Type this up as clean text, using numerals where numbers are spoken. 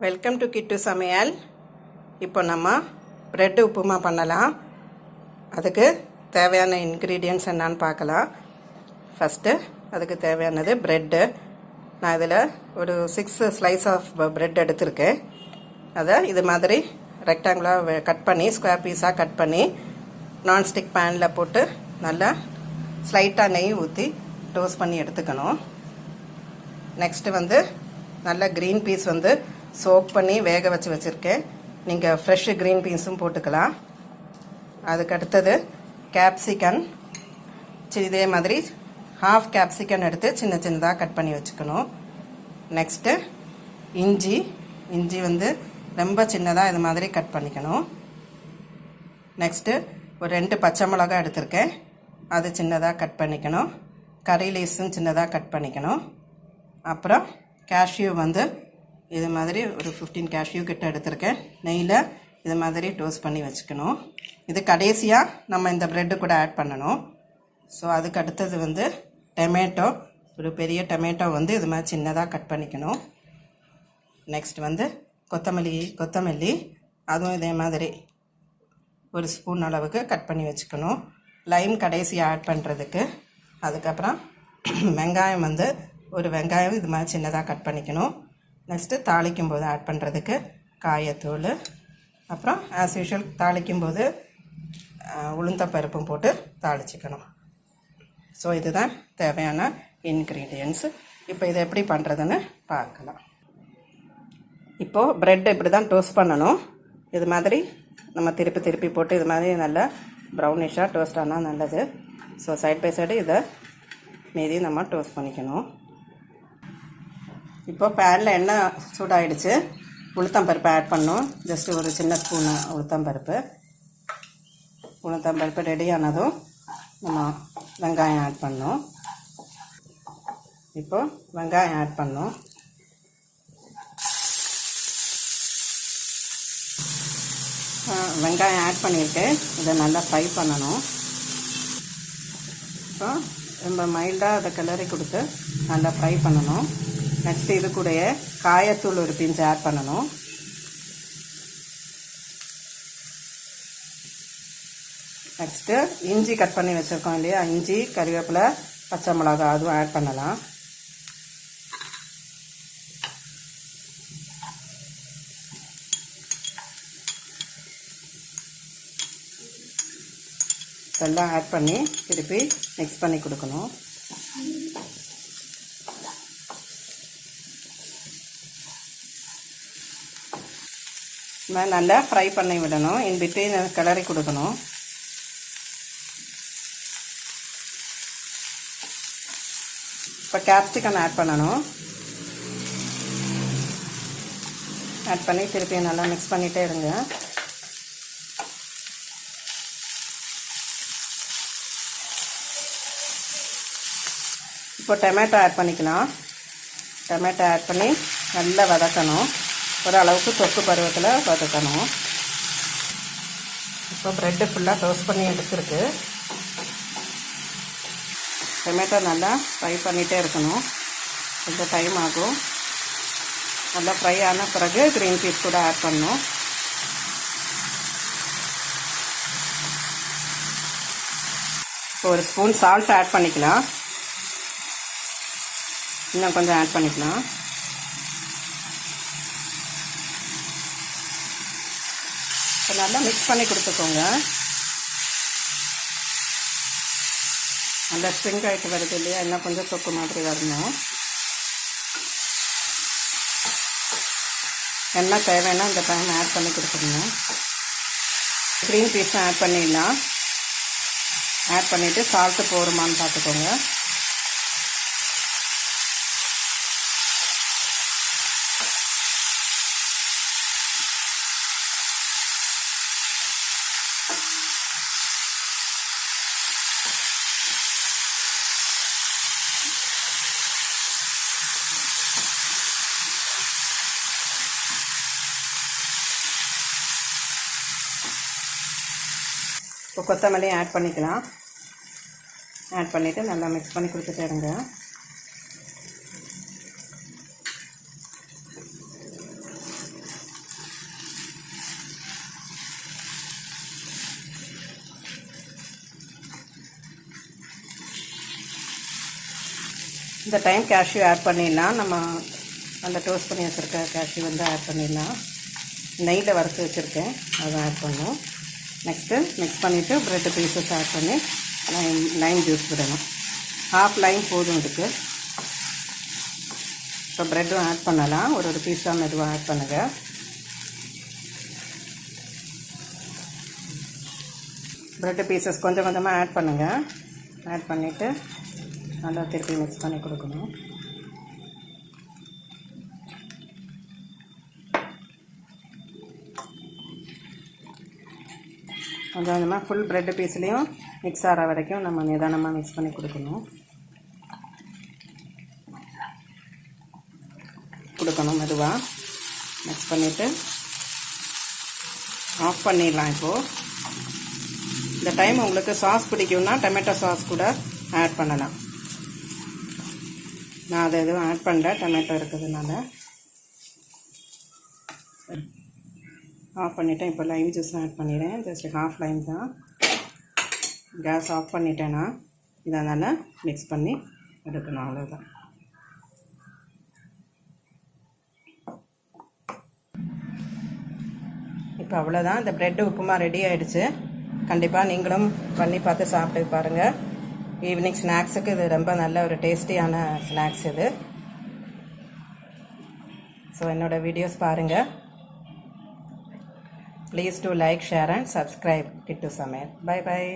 Welcome to கிட்டு சமையல். இப்போ நம்ம பிரெட் உப்புமா பண்ணலாம். அதுக்கு தேவையான இன்க்ரீடியன்ட்ஸ் என்னன்னு பார்க்கலாம். ஃபஸ்ட்டு அதுக்கு தேவையானது ப்ரெட்டு. நான் இதில் ஒரு 6 ஸ்லைஸ் ஆஃப் ப்ரெட் எடுத்திருக்கேன். அதை இது மாதிரி ரெக்டாங்குலாக கட் பண்ணி ஸ்கொயர் பீஸாக கட் பண்ணி நான்ஸ்டிக் பேனில் போட்டு நல்லா ஸ்லைட்டாக நெய் ஊற்றி டோஸ்ட் பண்ணி எடுத்துக்கணும். நெக்ஸ்ட்டு நல்ல க்ரீன் பீஸ் சோக் பண்ணி வேக வச்சுருக்கேன். நீங்கள் ஃப்ரெஷ்ஷு க்ரீன் பீன்ஸும் போட்டுக்கலாம். அதுக்கு அடுத்தது கேப்சிகன், இதே மாதிரி ஹாஃப் கேப்சிகன் எடுத்து சின்ன சின்னதாக கட் பண்ணி வச்சுக்கணும். நெக்ஸ்ட்டு இஞ்சி ரொம்ப சின்னதாக இது மாதிரி கட் பண்ணிக்கணும். நெக்ஸ்ட்டு ஒரு 2 பச்சை மிளகாய் எடுத்திருக்கேன், அது சின்னதாக கட் பண்ணிக்கணும். கறி லீஸும் சின்னதாக கட் பண்ணிக்கணும். அப்புறம் கேஷ்யூ இது மாதிரி ஒரு 15 கேஷ்யூ கிட்ட எடுத்திருக்கேன். நெய்யில் இது மாதிரி டோஸ்ட் பண்ணி வச்சுக்கணும். இது கடைசியாக நம்ம இந்த ப்ரெட்டு கூட ஆட் பண்ணணும். ஸோ அதுக்கு அடுத்தது டொமேட்டோ, ஒரு பெரிய டொமேட்டோ இது மாதிரி சின்னதாக கட் பண்ணிக்கணும். நெக்ஸ்ட் கொத்தமல்லி அதுவும் இதே மாதிரி ஒரு ஸ்பூன் அளவுக்கு கட் பண்ணி வச்சுக்கணும். லைம் கடைசியாக ஆட் பண்ணுறதுக்கு. அதுக்கப்புறம் வெங்காயம் ஒரு வெங்காயம் இது மாதிரி சின்னதாக கட் பண்ணிக்கணும். நெக்ஸ்ட்டு தாளிக்கும் போது ஆட் பண்ணுறதுக்கு காயத்தூள். அப்புறம் ஆஸ் யூஷுவல் தாளிக்கும்போது உளுந்தப்பருப்பும் போட்டு தாளிச்சிக்கணும். ஸோ இதுதான் தேவையான இன்க்ரீடியன்ட்ஸ். இப்போ இதை எப்படி பண்ணுறதுன்னு பார்க்கலாம். இப்போது ப்ரெட் இப்படி தான் டோஸ்ட் பண்ணணும். இது மாதிரி நம்ம திருப்பி போட்டு இது மாதிரி நல்லா ப்ரௌனிஷாக டோஸ்ட் ஆனால் நல்லது. ஸோ சைட் பை சைடு இதை மீதி நம்ம டோஸ்ட் பண்ணிக்கணும். இப்போ பேனில் எண்ணெய் சூடாகிடுச்சு. உளுத்தம்பருப்பு ஆட் பண்ணணும். ஜஸ்ட்டு ஒரு சின்ன ஸ்பூனு உளுத்தம்பருப்பு ரெடி ஆனதும் நம்ம வெங்காயம் ஆட் பண்ணணும். இப்போ வெங்காயம் ஆட் பண்ணணும். வெங்காயம் ஆட் பண்ணிவிட்டு இதை நல்லா ஃப்ரை பண்ணணும். இப்போ ரொம்ப மைல்டாக அதை கிளறி கொடுத்து நல்லா ஃப்ரை பண்ணணும். நெக்ஸ்ட்டு இது கூடயே காயத்தூள் ஒரு பிஞ்சு ஆட் பண்ணணும். நெக்ஸ்ட்டு இஞ்சி கட் பண்ணி வச்சுருக்கோம் இல்லையா, இஞ்சி, கறிவேப்பிலை, பச்சை மிளகாய் அதுவும் ஆட் பண்ணலாம். இதெல்லாம் ஆட் பண்ணி திருப்பி மிக்ஸ் பண்ணி கொடுக்கணும். நல்லா ஃப்ரை பண்ணி விடணும். இன் பிட்வீன் கிளறி கொடுக்கணும். இப்போ கேப்சிகம் ஆட் பண்ணணும். ஆட் பண்ணி திருப்பி நல்லா மிக்ஸ் பண்ணிகிட்டே இருங்க. இப்போ டொமேட்டோ ஆட் பண்ணிக்கலாம். டொமேட்டோ ஆட் பண்ணி நல்லா வதக்கணும். ஓரளவுக்கு தொக்கு பருவத்தில் வதக்கணும். இப்போ ப்ரெட்டு ஃபுல்லாக டோஸ்ட் பண்ணி எடுத்துருக்கு. டொமேட்டோ நல்லா ஃப்ரை பண்ணிகிட்டே இருக்கணும். கொஞ்சம் டைம் ஆகும். நல்லா ஃப்ரை ஆன பிறகு க்ரீன் பீஸ் கூட ஆட் பண்ணணும். இப்போ ஒரு ஸ்பூன் சால்ட் ஆட் பண்ணிக்கலாம். இன்னும் கொஞ்சம் ஆட் பண்ணிக்கலாம். நல்லா மிக்ஸ் பண்ணி கொடுத்துக்கோங்க. நல்லா ஸ்ப்ரிங் ஆகிட்டு வருது இல்லையா, இன்னும் கொஞ்சம் தொக்கு மாதிரி வரணும். என்ன தேவைன்னா இந்த டைம் ஆட் பண்ணி கொடுத்துருங்க. க்ரீன் பீஸும் ஆட் பண்ணிடலாம். ஆட் பண்ணிவிட்டு சால்ட்டு போருமான்னு பார்த்துக்கோங்க. இப்போ கொத்தமல்லியும் ஆட் பண்ணிக்கலாம். ஆட் பண்ணிவிட்டு நல்லா மிக்ஸ் பண்ணி கொடுத்துட்டே இருங்க. இந்த டைம் கேஷ்யூ ஆட் பண்ணிடலாம். நம்ம அந்த டோஸ்ட் பண்ணி வச்சுருக்க கேஷ்யூ வந்து ஆட் பண்ணிடலாம். நெய்யில் வறுத்து வச்சுருக்கேன், அதை ஆட் பண்ணணும். நெக்ஸ்ட்டு மிக்ஸ் பண்ணிவிட்டு ப்ரெட்டு பீசஸ் ஆட் பண்ணி லைம் ஜூஸ் விடணும். ஹாஃப் லைம் போதும் இதுக்கு. இப்போ ப்ரெட்டும் ஆட் பண்ணலாம். ஒரு பீஸாக மெதுவாக ஆட் பண்ணுங்கள். ப்ரெட்டு பீசஸ் கொஞ்சம் கொஞ்சமாக ஆட் பண்ணுங்கள். ஆட் பண்ணிவிட்டு நல்லா திருப்பி மிக்ஸ் பண்ணி கொடுக்கணும். கொஞ்சம் கொஞ்சமாக ஃபுல் ப்ரெட்டு பீஸ்லேயும் மிக்ஸ் ஆகிற வரைக்கும் நம்ம நிதானமாக மிக்ஸ் பண்ணி கொடுக்கணும் மெதுவாக மிக்ஸ் பண்ணிவிட்டு ஆஃப் பண்ணிடலாம். இப்போது இந்த டைம் உங்களுக்கு சாஸ் பிடிக்கும்னா டொமேட்டோ சாஸ் கூட ஆட் பண்ணலாம். நான் அதை எதுவும் ஆட் பண்ணல, டொமேட்டோ இருக்கிறதுனால. ஆஃப் பண்ணிவிட்டேன். இப்போ லைம் ஜூஸ் ஆட் பண்ணிடுறேன். ஜஸ்ட் ஹாஃப் லைம் தான். கேஸ் ஆஃப் பண்ணிட்டேன்னா இதனால் மிக்ஸ் பண்ணி எடுக்கணும், அவ்வளோதான். இப்போ அவ்வளோதான். இந்த ப்ரெட்டு உப்புமா ரெடி ஆகிடுச்சு. கண்டிப்பாக நீங்களும் பண்ணி பார்த்து சாப்பிட்டு பாருங்கள். ஈவினிங் ஸ்நாக்ஸுக்கு இது ரொம்ப நல்ல ஒரு டேஸ்டியான ஸ்நாக்ஸ் இது. ஸோ என்னோடய வீடியோஸ் பாருங்கள். Please do like, share and subscribe Kittu Samayal. Bye bye.